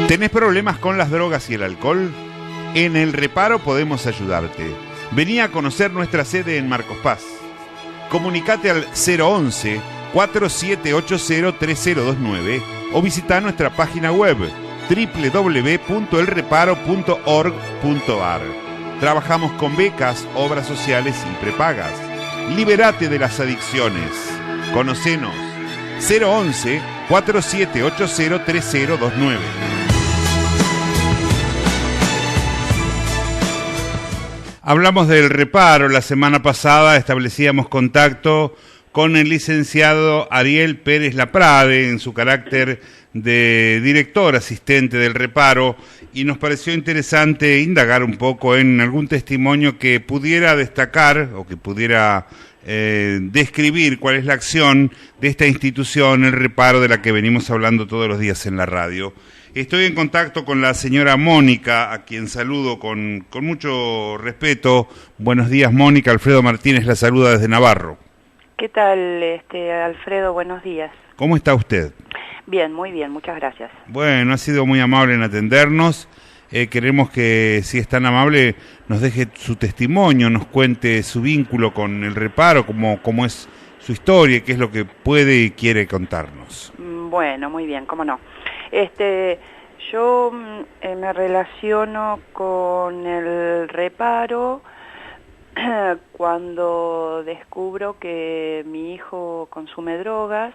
¿Tenés problemas con las drogas y el alcohol? En El Reparo podemos ayudarte. Vení a conocer nuestra sede en Marcos Paz. Comunicate al 011-4780-3029 o visita nuestra página web www.elreparo.org.ar. Trabajamos con becas, obras sociales y prepagas. Liberate de las adicciones. Conocenos. 011-4780-3029. Hablamos del Reparo. La semana pasada establecíamos contacto con el licenciado Ariel Pérez Laprade en su carácter de director asistente del Reparo, y nos pareció interesante indagar un poco en algún testimonio que pudiera destacar o que pudiera describir cuál es la acción de esta institución, el Reparo, de la que venimos hablando todos los días en la radio. Estoy en contacto con la señora Mónica, a quien saludo con mucho respeto. Buenos días, Mónica. Alfredo Martínez la saluda desde Navarro. ¿Qué tal, Alfredo? Buenos días. ¿Cómo está usted? Bien, muy bien, muchas gracias. Bueno, ha sido muy amable en atendernos. Queremos que, si es tan amable, nos deje su testimonio, nos cuente su vínculo con el Reparo, cómo es su historia, qué es lo que puede y quiere contarnos. Bueno, muy bien, cómo no. Yo me relaciono con el Reparo cuando descubro que mi hijo consume drogas.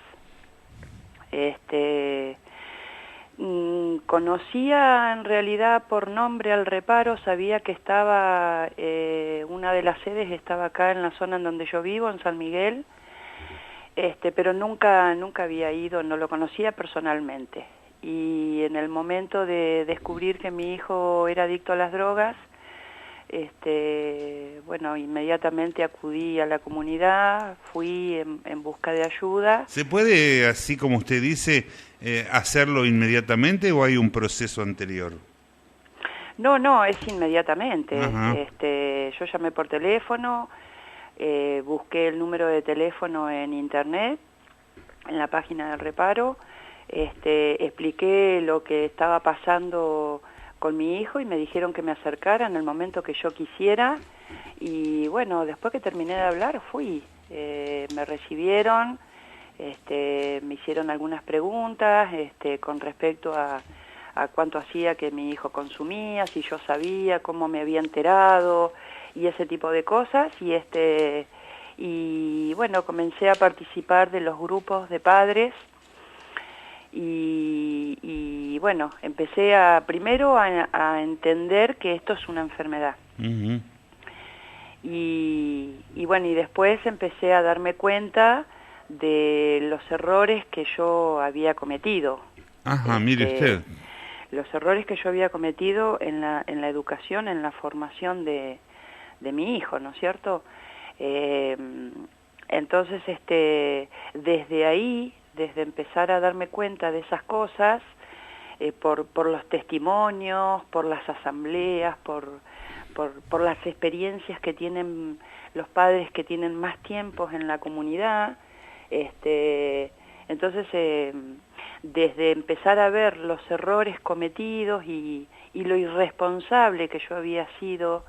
Conocía en realidad por nombre al Reparo, sabía que estaba, una de las sedes estaba acá en la zona en donde yo vivo, en San Miguel, pero nunca había ido, no lo conocía personalmente. Y en el momento de descubrir que mi hijo era adicto a las drogas, bueno, inmediatamente acudí a la comunidad, fui en busca de ayuda. ¿Se puede, así como usted dice, hacerlo inmediatamente o hay un proceso anterior? No, es inmediatamente. Ajá. Yo llamé por teléfono, busqué el número de teléfono en internet, en la página del Reparo, expliqué lo que estaba pasando con mi hijo y me dijeron que me acercara en el momento que yo quisiera, y bueno, después que terminé de hablar fui, me recibieron, me hicieron algunas preguntas con respecto a cuánto hacía que mi hijo consumía, si yo sabía, cómo me había enterado y ese tipo de cosas, y bueno, comencé a participar de los grupos de padres. Y bueno, empecé primero a entender que esto es una enfermedad. Uh-huh. Y bueno, y después empecé a darme cuenta de los errores que yo había cometido. Ajá, mire usted. Los errores que yo había cometido en la educación, en la formación de mi hijo, ¿no es cierto? Entonces, desde ahí, desde empezar a darme cuenta de esas cosas, por los testimonios, por las asambleas, por las experiencias que tienen los padres que tienen más tiempos en la comunidad, entonces desde empezar a ver los errores cometidos y lo irresponsable que yo había sido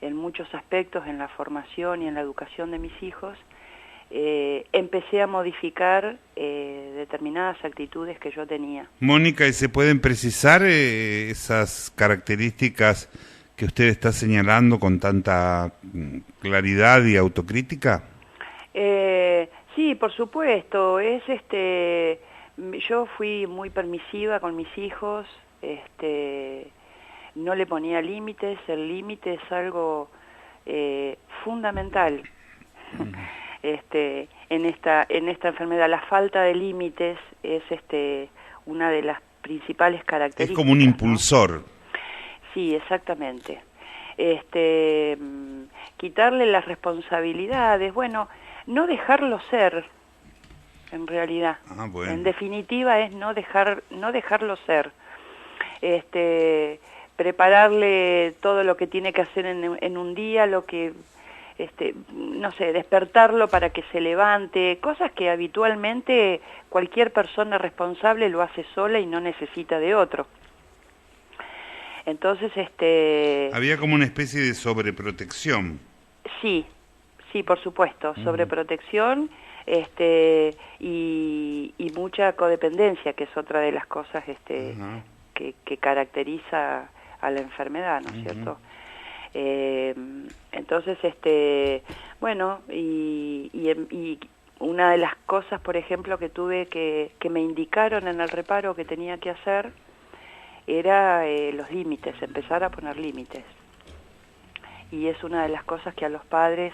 en muchos aspectos en la formación y en la educación de mis hijos, empecé a modificar determinadas actitudes que yo tenía. Mónica, ¿y se pueden precisar esas características que usted está señalando con tanta claridad y autocrítica? Sí, por supuesto. Yo fui muy permisiva con mis hijos, no le ponía límites. El límite es algo fundamental. En esta enfermedad, la falta de límites es una de las principales características. Es como un impulsor, ¿no? Sí, exactamente. Quitarle las responsabilidades, bueno, no dejarlo ser, en realidad. Bueno. En definitiva es no dejarlo ser. Prepararle todo lo que tiene que hacer en un día, lo que no sé, despertarlo para que se levante, cosas que habitualmente cualquier persona responsable lo hace sola y no necesita de otro. Entonces, había como una especie de sobreprotección. sí, sí, por supuesto, sobreprotección, y mucha codependencia, que es otra de las cosas, que caracteriza a la enfermedad, ¿no es cierto? Entonces, bueno, y una de las cosas, por ejemplo, que tuve que me indicaron en el reparo que tenía que hacer era los límites, empezar a poner límites. Y es una de las cosas que a los padres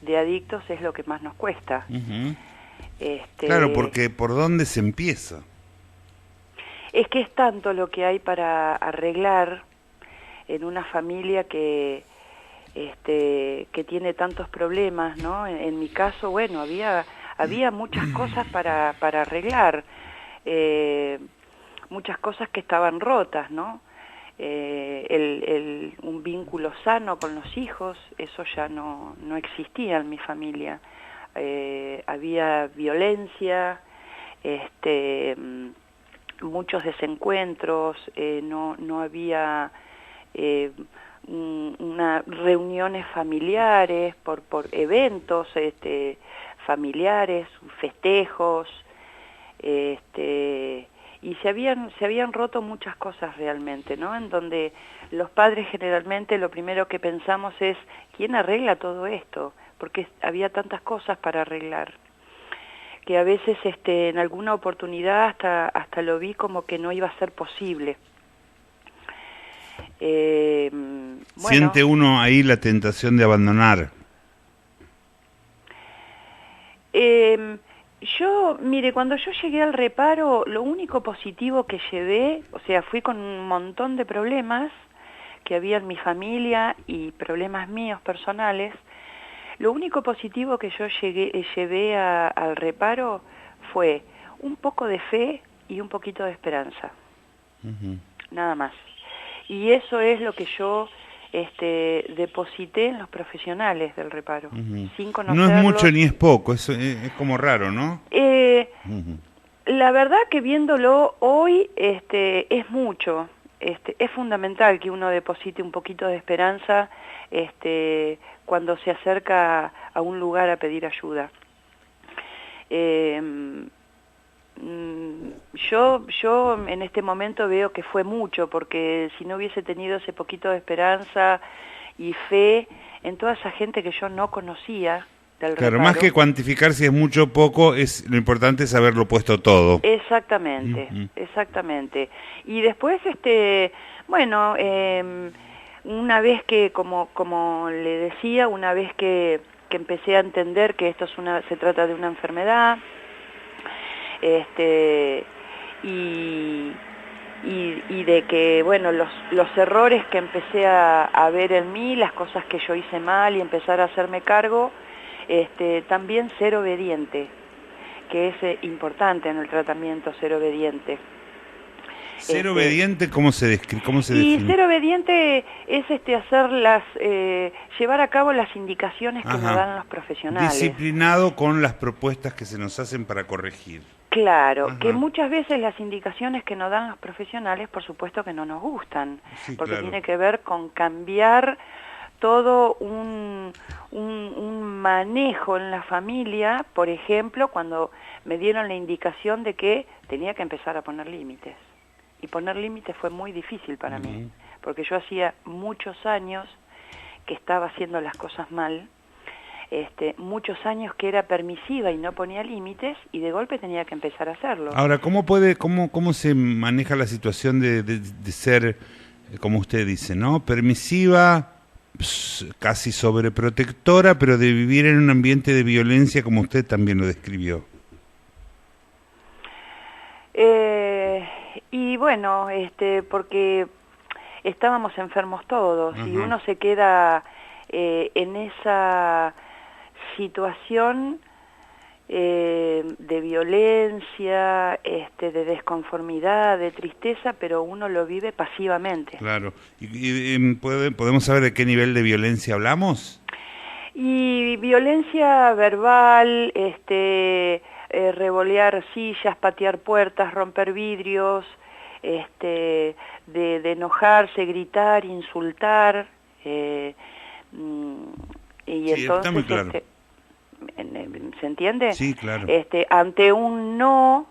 de adictos es lo que más nos cuesta. Claro, porque ¿por dónde se empieza? Es que es tanto lo que hay para arreglar en una familia que tiene tantos problemas, ¿no? En mi caso, bueno, había muchas cosas para arreglar, muchas cosas que estaban rotas, ¿no? Un vínculo sano con los hijos, eso ya no existía en mi familia. Había violencia, muchos desencuentros, no había reuniones familiares por eventos familiares, festejos, y se habían roto muchas cosas realmente, ¿no? En donde los padres generalmente lo primero que pensamos es ¿quién arregla todo esto? Porque había tantas cosas para arreglar que a veces en alguna oportunidad hasta lo vi como que no iba a ser posible. Bueno, ¿siente uno ahí la tentación de abandonar? Mire, cuando yo llegué al reparo, lo único positivo que llevé, o sea, fui con un montón de problemas que había en mi familia y problemas míos personales. Lo único positivo que yo llevé al reparo fue un poco de fe y un poquito de esperanza. Nada más. Y eso es lo que yo deposité en los profesionales del reparo, sin conocerlos. No es mucho ni es poco, es como raro, ¿no? La verdad que viéndolo hoy es mucho. Es fundamental que uno deposite un poquito de esperanza cuando se acerca a un lugar a pedir ayuda. Yo en este momento veo que fue mucho, porque si no hubiese tenido ese poquito de esperanza y fe en toda esa gente que yo no conocía del Claro, reparo. más que cuantificar si es mucho o poco, lo importante es haberlo puesto todo. Exactamente, exactamente. Y después, bueno, una vez que, como le decía, una vez que empecé a entender que esto se trata de una enfermedad, y de que, bueno, los errores que empecé a ver en mí, las cosas que yo hice mal y empezar a hacerme cargo, también ser obediente, que es importante en el tratamiento, ser obediente. ¿Ser obediente cómo se describe? ¿Cómo se define? Y ser obediente es llevar a cabo las indicaciones que nos dan los profesionales. Disciplinado con las propuestas que se nos hacen para corregir. Claro, que muchas veces las indicaciones que nos dan los profesionales, por supuesto que no nos gustan, porque tiene que ver con cambiar todo un manejo en la familia. Por ejemplo, cuando me dieron la indicación de que tenía que empezar a poner límites. Y poner límites fue muy difícil para mí, porque yo hacía muchos años que estaba haciendo las cosas mal, muchos años que era permisiva y no ponía límites, y de golpe tenía que empezar a hacerlo. Ahora, ¿cómo se maneja la situación de ser, como usted dice, ¿no? Permisiva, casi sobreprotectora, pero de vivir en un ambiente de violencia como usted también lo describió? Y bueno, porque estábamos enfermos todos, y uno se queda en esa situación de violencia, de desconformidad, de tristeza, pero uno lo vive pasivamente. Claro. ¿Y podemos saber de qué nivel de violencia hablamos? Y violencia verbal, revolear sillas, patear puertas, romper vidrios, de enojarse, gritar, insultar, y sí, entonces, está muy claro. ¿Se entiende? Sí, claro. Ante un no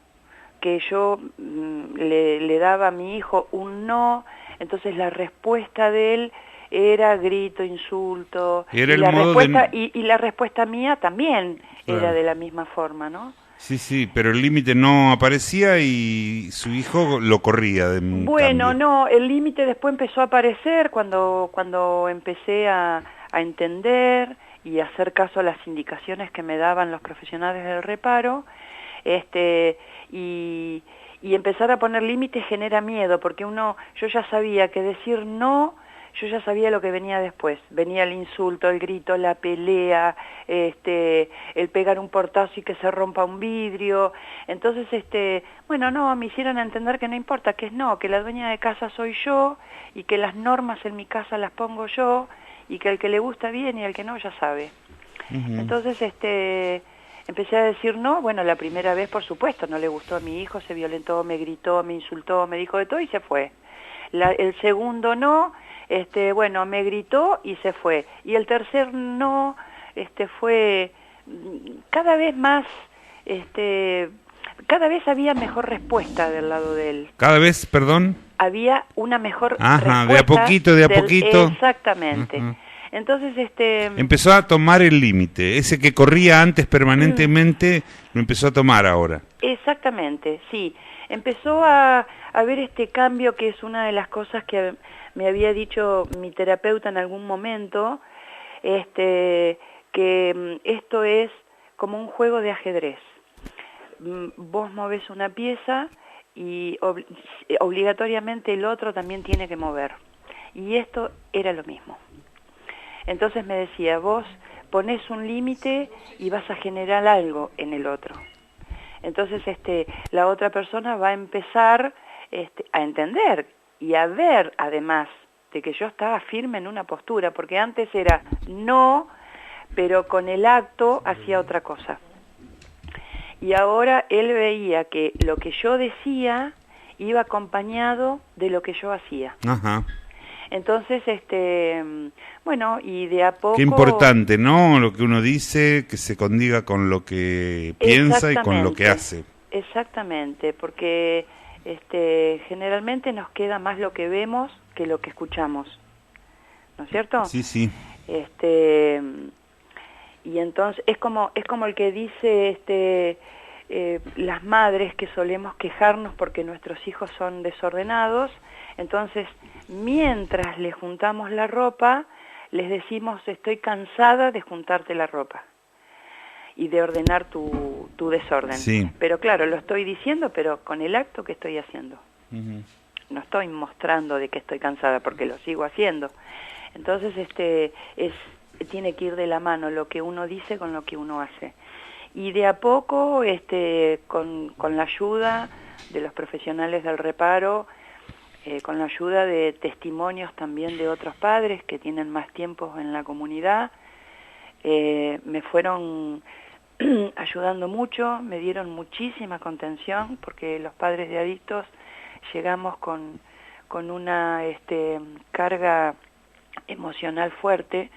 que yo le daba a mi hijo un no, entonces la respuesta de él era grito, insulto, Era y el la modo respuesta de... y la respuesta mía también Claro. era de la misma forma, ¿no? Sí, sí, pero el límite no aparecía y su hijo lo corría de un Bueno, cambio. no, el límite después empezó a aparecer cuando empecé a entender y a hacer caso a las indicaciones que me daban los profesionales del reparo, y empezar a poner límites genera miedo, porque yo ya sabía que decir no, yo ya sabía lo que venía después. Venía el insulto, el grito, la pelea, el pegar un portazo y que se rompa un vidrio. Entonces, bueno, no, me hicieron entender que no importa, que es no, que la dueña de casa soy yo y que las normas en mi casa las pongo yo y que al que le gusta bien y al que no ya sabe. Entonces, empecé a decir no. Bueno, la primera vez, por supuesto, no le gustó a mi hijo, se violentó, me gritó, me insultó, me dijo de todo y se fue. El segundo no, bueno, me gritó y se fue. Y el tercer no, fue cada vez más, cada vez había mejor respuesta del lado de él. Cada vez, perdón. Había una mejor Ajá, respuesta. de a poquito. Exactamente. Ajá. Entonces, empezó a tomar el límite. Ese que corría antes permanentemente, lo empezó a tomar ahora. Exactamente, sí. Empezó a ver este cambio, que es una de las cosas que me había dicho mi terapeuta en algún momento, que esto es como un juego de ajedrez. Vos movés una pieza y obligatoriamente el otro también tiene que mover. Y esto era lo mismo. Entonces me decía, vos ponés un límite y vas a generar algo en el otro. Entonces la otra persona va a empezar a entender y a ver, además, de que yo estaba firme en una postura, porque antes era no, pero con el acto hacía otra cosa. Y ahora él veía que lo que yo decía iba acompañado de lo que yo hacía. Ajá. Entonces, bueno, y de a poco... Qué importante, ¿no? Lo que uno dice, que se condiga con lo que piensa y con lo que hace. Exactamente, porque generalmente nos queda más lo que vemos que lo que escuchamos, ¿no es cierto? Sí, sí. Y entonces es como el que dice las madres que solemos quejarnos porque nuestros hijos son desordenados. Entonces, mientras les juntamos la ropa, les decimos, estoy cansada de juntarte la ropa y de ordenar tu desorden. Sí. Pero claro, lo estoy diciendo, pero con el acto que estoy haciendo. No estoy mostrando de que estoy cansada, porque lo sigo haciendo. Entonces, tiene que ir de la mano lo que uno dice con lo que uno hace. Y de a poco, con la ayuda de los profesionales del reparo, con la ayuda de testimonios también de otros padres que tienen más tiempo en la comunidad, me fueron ayudando mucho, me dieron muchísima contención, porque los padres de adictos llegamos con una carga emocional fuerte,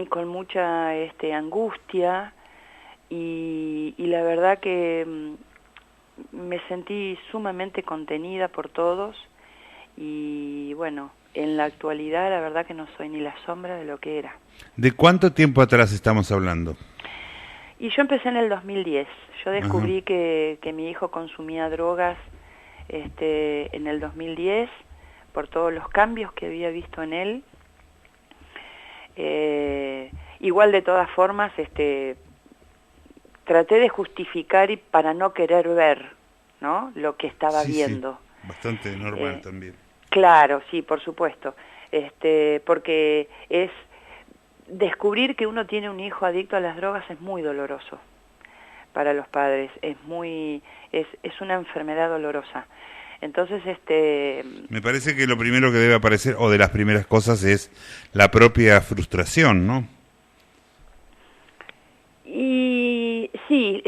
con mucha angustia, y la verdad que me sentí sumamente contenida por todos. Y bueno, en la actualidad la verdad que no soy ni la sombra de lo que era. ¿De cuánto tiempo atrás estamos hablando? Y yo empecé en el 2010. Yo descubrí que mi hijo consumía drogas en el 2010 por todos los cambios que había visto en él. Igual, de todas formas, traté de justificar y para no querer ver, ¿no?, lo que estaba viendo. Sí. Bastante normal también. Claro, sí, por supuesto. Porque es descubrir que uno tiene un hijo adicto a las drogas es muy doloroso para los padres, es una enfermedad dolorosa. Entonces, me parece que lo primero que debe aparecer, o de las primeras cosas, es la propia frustración, ¿no? Y sí,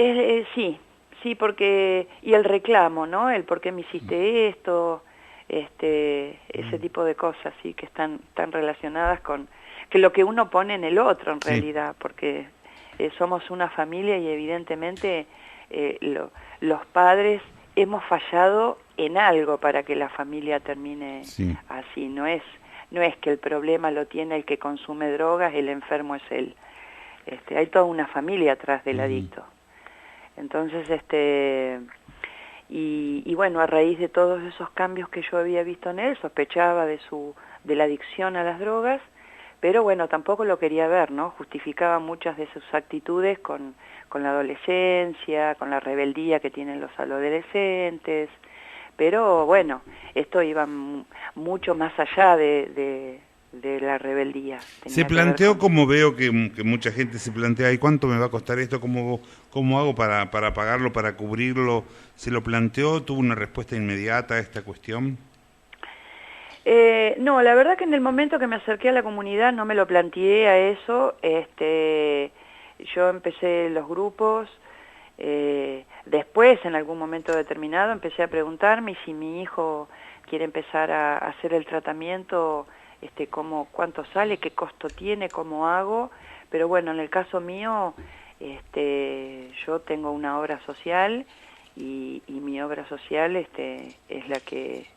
Sí, porque, y el reclamo, ¿no? El por qué me hiciste esto, ese tipo de cosas, sí, que están tan relacionadas con que lo que uno pone en el otro, en realidad, porque somos una familia y evidentemente los padres hemos fallado en algo para que la familia termine así. No es que el problema lo tiene el que consume drogas, el enfermo es él. Hay toda una familia atrás del adicto. Entonces, y bueno, a raíz de todos esos cambios que yo había visto en él, sospechaba de la adicción a las drogas, pero bueno, tampoco lo quería ver, ¿no? Justificaba muchas de sus actitudes con la adolescencia, con la rebeldía que tienen los adolescentes, pero bueno, esto iba mucho más allá de la rebeldía. Se planteó, como veo que mucha gente se plantea, ¿y cuánto me va a costar esto? ¿Cómo hago para pagarlo, para cubrirlo? ¿Se lo planteó? ¿Tuvo una respuesta inmediata a esta cuestión? No, la verdad que en el momento que me acerqué a la comunidad no me lo planteé a eso. Yo empecé los grupos, después en algún momento determinado empecé a preguntarme si mi hijo quiere empezar a hacer el tratamiento, cuánto sale, qué costo tiene, cómo hago, pero bueno, en el caso mío, yo tengo una obra social y mi obra social es la que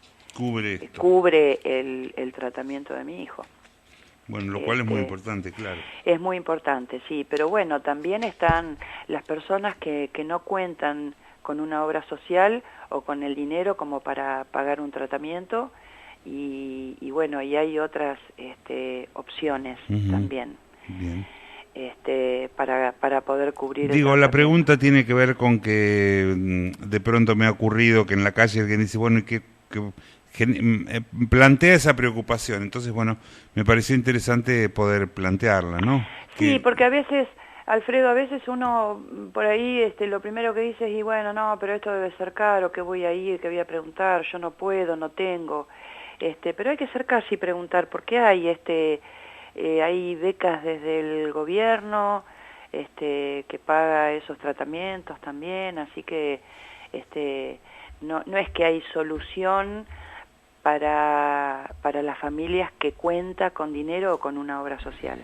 cubre el tratamiento de mi hijo. Bueno, lo cual es muy importante, claro. Es muy importante, sí, pero bueno, también están las personas que no cuentan con una obra social o con el dinero como para pagar un tratamiento, y bueno, y hay otras opciones también. Bien. Para poder cubrir. Digo, la pregunta tiene que ver con que de pronto me ha ocurrido que en la calle alguien dice, bueno, ¿y qué plantea esa preocupación? Entonces, bueno, me pareció interesante poder plantearla, ¿no? Sí, porque a veces, Alfredo, a veces uno por ahí lo primero que dice es, y bueno, no, pero esto debe ser caro, que voy a ir, que voy a preguntar, yo no puedo, no tengo. Pero hay que acercarse y preguntar, porque hay becas desde el gobierno que paga esos tratamientos también, así que no es que hay solución para las familias que cuenta con dinero o con una obra social.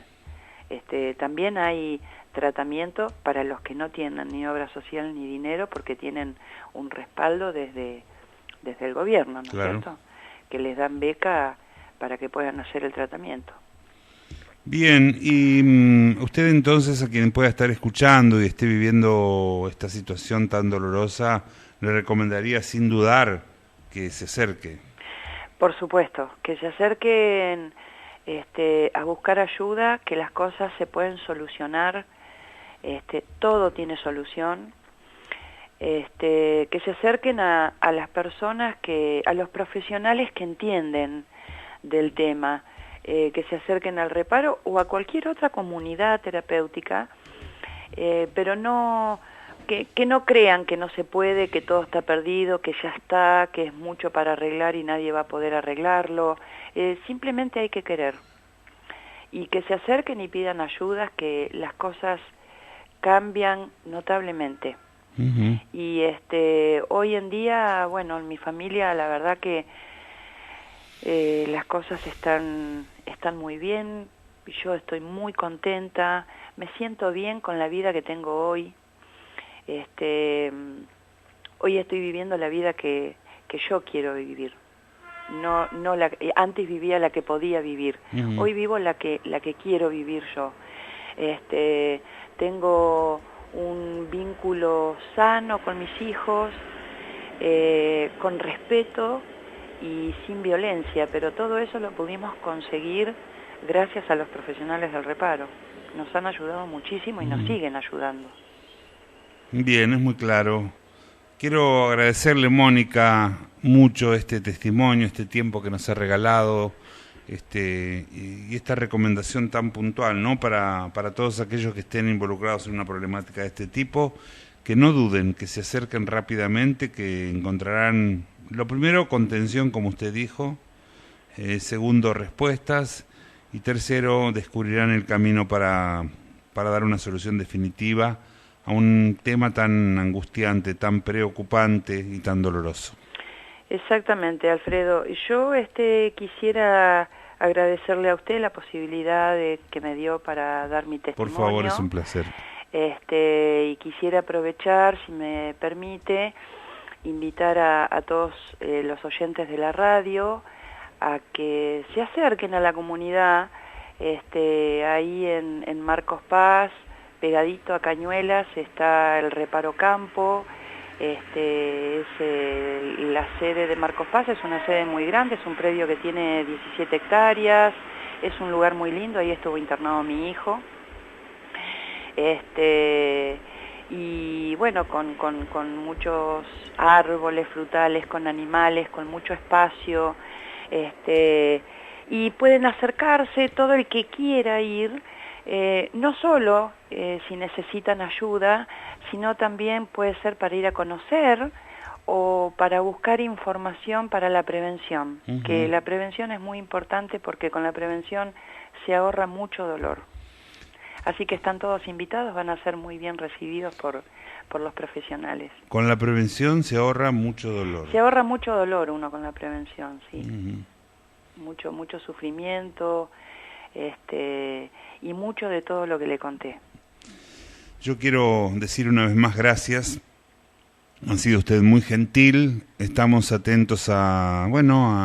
También hay tratamiento para los que no tienen ni obra social ni dinero, porque tienen un respaldo desde el gobierno, ¿no es cierto? Que les dan beca para que puedan hacer el tratamiento. Bien, y usted entonces, a quien pueda estar escuchando y esté viviendo esta situación tan dolorosa, le recomendaría sin dudar que se acerque. Por supuesto, que se acerquen a buscar ayuda, que las cosas se pueden solucionar, todo tiene solución. Que se acerquen a las personas, a los profesionales que entienden del tema, que se acerquen al Reparo o a cualquier otra comunidad terapéutica, pero no que no crean que no se puede, que todo está perdido, que ya está, que es mucho para arreglar y nadie va a poder arreglarlo. Simplemente hay que querer. Y que se acerquen y pidan ayudas, que las cosas cambian notablemente. Y hoy en día, bueno, en mi familia la verdad que las cosas están muy bien, yo estoy muy contenta, me siento bien con la vida que tengo hoy. Hoy estoy viviendo la vida que yo quiero vivir. No antes vivía la que podía vivir. Hoy vivo la que quiero vivir yo. Tengo un vínculo sano con mis hijos, con respeto y sin violencia, pero todo eso lo pudimos conseguir gracias a los profesionales del Reparo. Nos han ayudado muchísimo y nos siguen ayudando. Bien, es muy claro. Quiero agradecerle, Mónica, mucho este testimonio, este tiempo que nos ha regalado, y esta recomendación tan puntual, ¿no? Para todos aquellos que estén involucrados en una problemática de este tipo, que no duden, que se acerquen rápidamente, que encontrarán, lo primero, contención, como usted dijo, segundo, respuestas, y tercero, descubrirán el camino para dar una solución definitiva a un tema tan angustiante, tan preocupante y tan doloroso. Exactamente, Alfredo. Yo quisiera agradecerle a usted la posibilidad que me dio para dar mi testimonio. Por favor, es un placer. Y quisiera aprovechar, si me permite, invitar a todos los oyentes de la radio a que se acerquen a la comunidad, ahí en Marcos Paz, pegadito a Cañuelas, está el Reparo Campo. Es la sede de Marcos Paz, es una sede muy grande, es un predio que tiene 17 hectáreas, es un lugar muy lindo, ahí estuvo internado mi hijo. Y bueno, con muchos árboles frutales, con animales, con mucho espacio, y pueden acercarse todo el que quiera ir, no solo si necesitan ayuda, sino también puede ser para ir a conocer o para buscar información para la prevención, que la prevención es muy importante porque con la prevención se ahorra mucho dolor. Así que están todos invitados, van a ser muy bien recibidos por los profesionales. Con la prevención se ahorra mucho dolor. Se ahorra mucho dolor uno con la prevención, sí. Mucho sufrimiento, y mucho de todo lo que le conté. Yo quiero decir una vez más gracias. Ha sido usted muy gentil. Estamos atentos a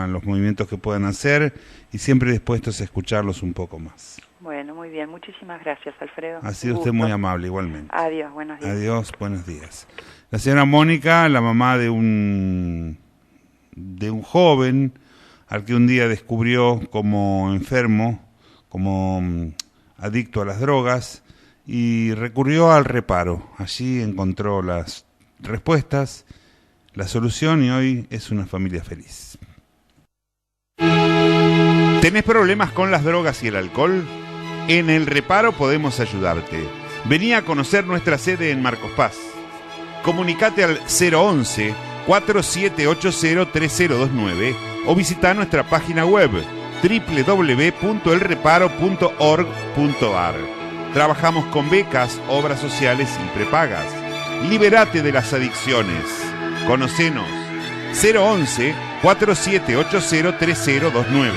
los movimientos que puedan hacer y siempre dispuestos a escucharlos un poco más. Bueno, muy bien. Muchísimas gracias, Alfredo. Ha sido usted muy amable igualmente. Adiós, buenos días. Adiós, buenos días. La señora Mónica, la mamá de un joven al que un día descubrió como enfermo, como adicto a las drogas, y recurrió al reparo. Allí encontró las respuestas, la solución, y hoy es una familia feliz. ¿Tenés problemas con las drogas y el alcohol? En el reparo podemos ayudarte. Vení a conocer nuestra sede en Marcos Paz. Comunicate al 011-4780-3029 o visita nuestra página web www.elreparo.org.ar. Trabajamos con becas, obras sociales y prepagas. Liberate de las adicciones. Conocenos. 011-4780-3029.